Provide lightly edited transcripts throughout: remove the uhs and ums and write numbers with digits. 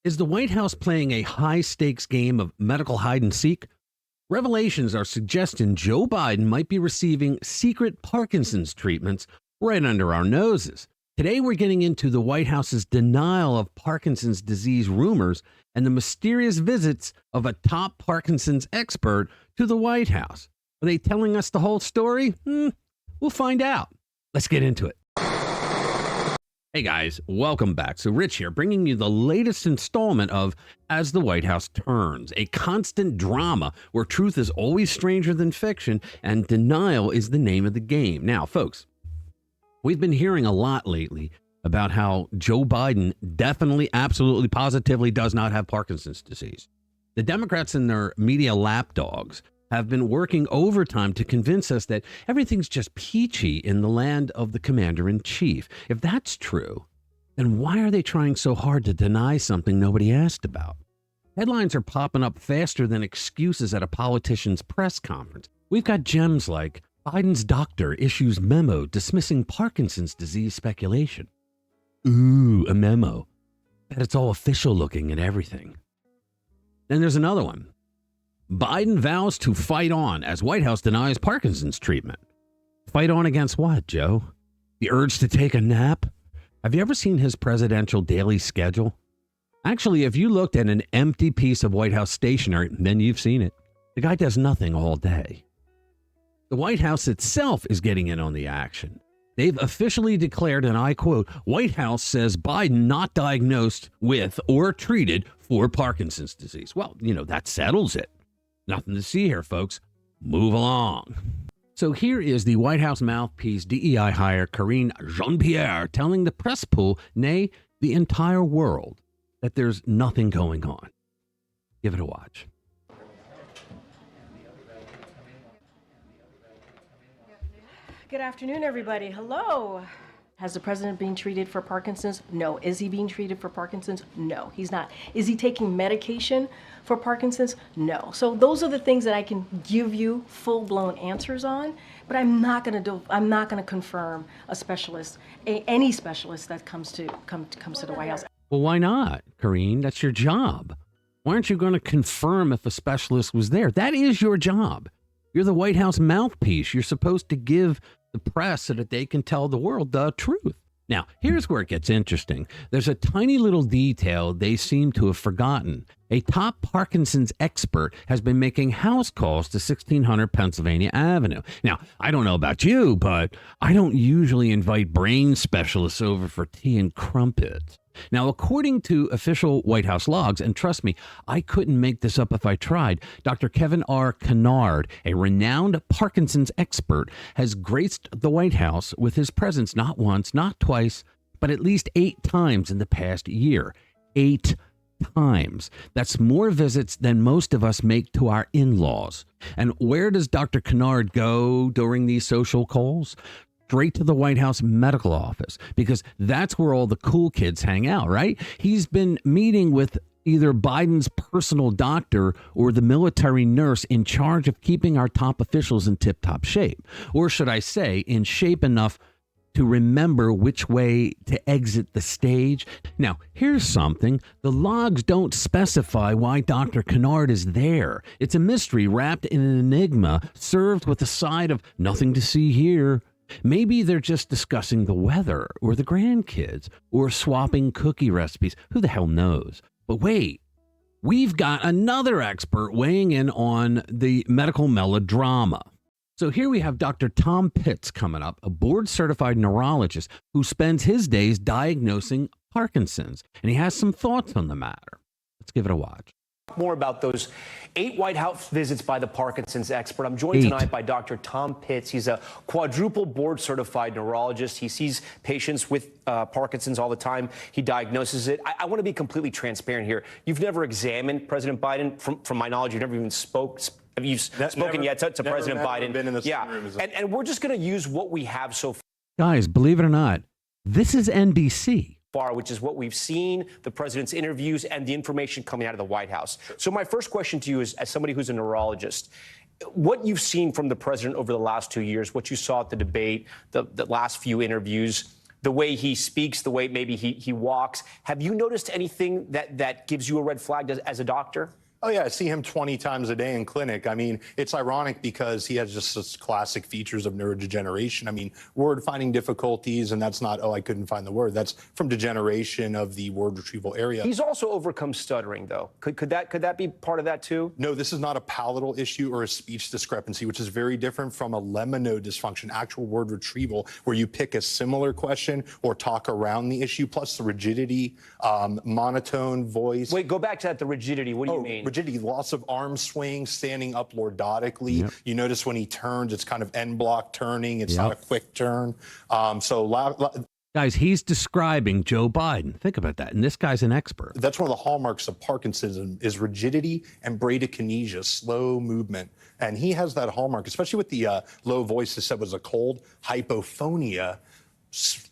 Is the White House playing a high stakes game of medical hide and seek? Revelations are suggesting Joe Biden might be receiving secret Parkinson's treatments right under our noses. Today, we're getting into the White House's denial of Parkinson's disease rumors and the mysterious visits of a top Parkinson's expert to the White House. Are they telling us the whole story? We'll find out. Let's get into it. Hey guys, welcome back. So Rich here, bringing you the latest installment of As the White House Turns, a constant drama where truth is always stranger than fiction and denial is the name of the game. Now, folks, we've been hearing a lot lately about how Joe Biden definitely, absolutely, positively does not have Parkinson's disease. The Democrats and their media lapdogs have been working overtime to convince us that everything's just peachy in the land of the commander-in-chief. If that's true, then why are they trying so hard to deny something nobody asked about? Headlines are popping up faster than excuses at a politician's press conference. We've got gems like Biden's doctor issues memo dismissing Parkinson's disease speculation. Ooh, a memo. Bet it's all official looking and everything. Then there's another one. Biden vows to fight on as White House denies Parkinson's treatment. Fight on against what, Joe? The urge to take a nap? Have you ever seen his presidential daily schedule? Actually, if you looked at an empty piece of White House stationery, then you've seen it. The guy does nothing all day. The White House itself is getting in on the action. They've officially declared, and I quote, White House says Biden not diagnosed with or treated for Parkinson's disease. Well, that settles it. Nothing to see here, folks. Move along. So here is the White House mouthpiece, DEI hire Karine Jean-Pierre, telling the press pool, nay, the entire world, that there's nothing going on. Give it a watch. Good afternoon, everybody. Hello. Has the president been treated for Parkinson's? No. Is he being treated for Parkinson's? No, he's not. Is he taking medication for Parkinson's? No. So those are the things that I can give you full-blown answers on, but I'm not going to confirm a specialist, any specialist that comes to the White House. Well, why not, Karine? That's your job. Why aren't you going to confirm if a specialist was there? That is your job. You're the White House mouthpiece. You're supposed to give the press so that they can tell the world the truth. Now, here's where it gets interesting. There's a tiny little detail they seem to have forgotten. A top Parkinson's expert has been making house calls to 1600 Pennsylvania Avenue. Now, I don't know about you, but I don't usually invite brain specialists over for tea and crumpets. Now, according to official White House logs, and trust me, I couldn't make this up if I tried, Dr. Kevin R. Kennard, a renowned Parkinson's expert, has graced the White House with his presence not once, not twice, but at least 8 times in the past year. 8 times. That's more visits than most of us make to our in-laws. And where does Dr. Kennard go during these social calls? Straight to the White House medical office, because that's where all the cool kids hang out, right? He's been meeting with either Biden's personal doctor or the military nurse in charge of keeping our top officials in tip-top shape. Or should I say, in shape enough to remember which way to exit the stage. Now, here's something. The logs don't specify why Dr. Kennard is there. It's a mystery wrapped in an enigma, served with a side of nothing to see here. Maybe they're just discussing the weather or the grandkids or swapping cookie recipes. Who the hell knows? But wait, we've got another expert weighing in on the medical melodrama. So here we have Dr. Tom Pitts coming up, a board-certified neurologist who spends his days diagnosing Parkinson's, and he has some thoughts on the matter. Let's give it a watch. More about those 8 White House visits by the Parkinson's expert. I'm joined tonight by Dr. Tom Pitts. He's a quadruple board-certified neurologist. He sees patients with Parkinson's all the time. He diagnoses it. I want to be completely transparent here. You've never examined President Biden. From my knowledge, you've never even spoken yet to President Biden. Been in the same room as and we're just going to use what we have so Guys, believe it or not, this is NBC. far, which is what we've seen, the president's interviews and the information coming out of the White House. So my first question to you is, as somebody who's a neurologist, what you've seen from the president over the last 2 years, what you saw at the debate, the last few interviews, the way he speaks, the way maybe he walks. Have you noticed anything that gives you a red flag as a doctor? Oh, yeah, I see him 20 times a day in clinic. I mean, it's ironic because he has just such classic features of neurodegeneration. I mean, word finding difficulties, and that's not, oh, I couldn't find the word. That's from degeneration of the word retrieval area. He's also overcome stuttering, though. Could that be part of that, too? No, this is not a palatal issue or a speech discrepancy, which is very different from a lemino dysfunction, actual word retrieval, where you pick a similar question or talk around the issue, plus the rigidity, monotone voice. Wait, go back to that, the rigidity. What do you mean? Rigidity, loss of arm swing, standing up lordotically. Yep. You notice when he turns, it's kind of end block turning. It's not a quick turn. Guys, he's describing Joe Biden. Think about that. And this guy's an expert. That's one of the hallmarks of Parkinson's is rigidity and bradykinesia, slow movement. And he has that hallmark, especially with the low voice that said was a cold, hypophonia.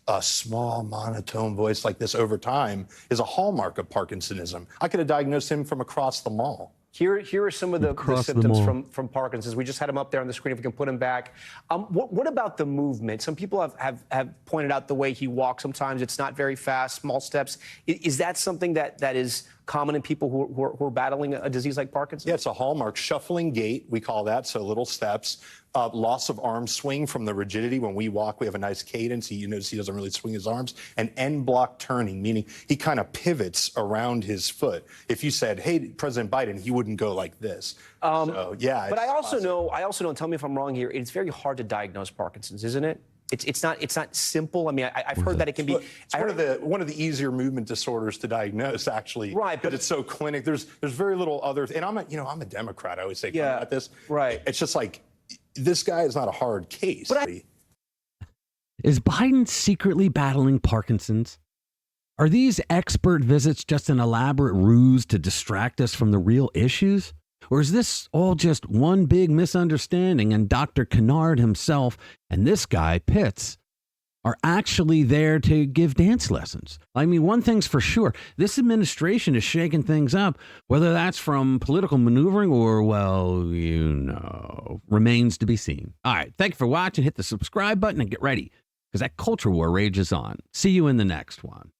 A small monotone voice like this over time is a hallmark of Parkinsonism. I could have diagnosed him from across the mall. Here are some of the symptoms from Parkinson's. We just had him up there on the screen. If we can put him back. What about the movement? Some people have pointed out the way he walks. Sometimes it's not very fast, small steps. Is that something that is common in people who are battling a disease like Parkinson's? Yeah, it's a hallmark. Shuffling gait, we call that, so little steps. Loss of arm swing from the rigidity. When we walk, we have a nice cadence. You notice he doesn't really swing his arms. And end block turning, meaning he kind of pivots around his foot. If you said, hey, President Biden, he wouldn't go like this. So, yeah. But I also know, and tell me if I'm wrong here, it's very hard to diagnose Parkinson's, isn't it? It's not simple. I mean, I've heard that it can be. It's one of the easier movement disorders to diagnose, actually. Right, but it's so clinic. There's very little other. And I'm a Democrat. I always say about this. Right. It's just like this guy is not a hard case. Is Biden secretly battling Parkinson's? Are these expert visits just an elaborate ruse to distract us from the real issues? Or is this all just one big misunderstanding and Dr. Kennard himself and this guy, Pitts, are actually there to give dance lessons? I mean, one thing's for sure. This administration is shaking things up, whether that's from political maneuvering or, well, remains to be seen. All right. Thank you for watching. Hit the subscribe button and get ready because that culture war rages on. See you in the next one.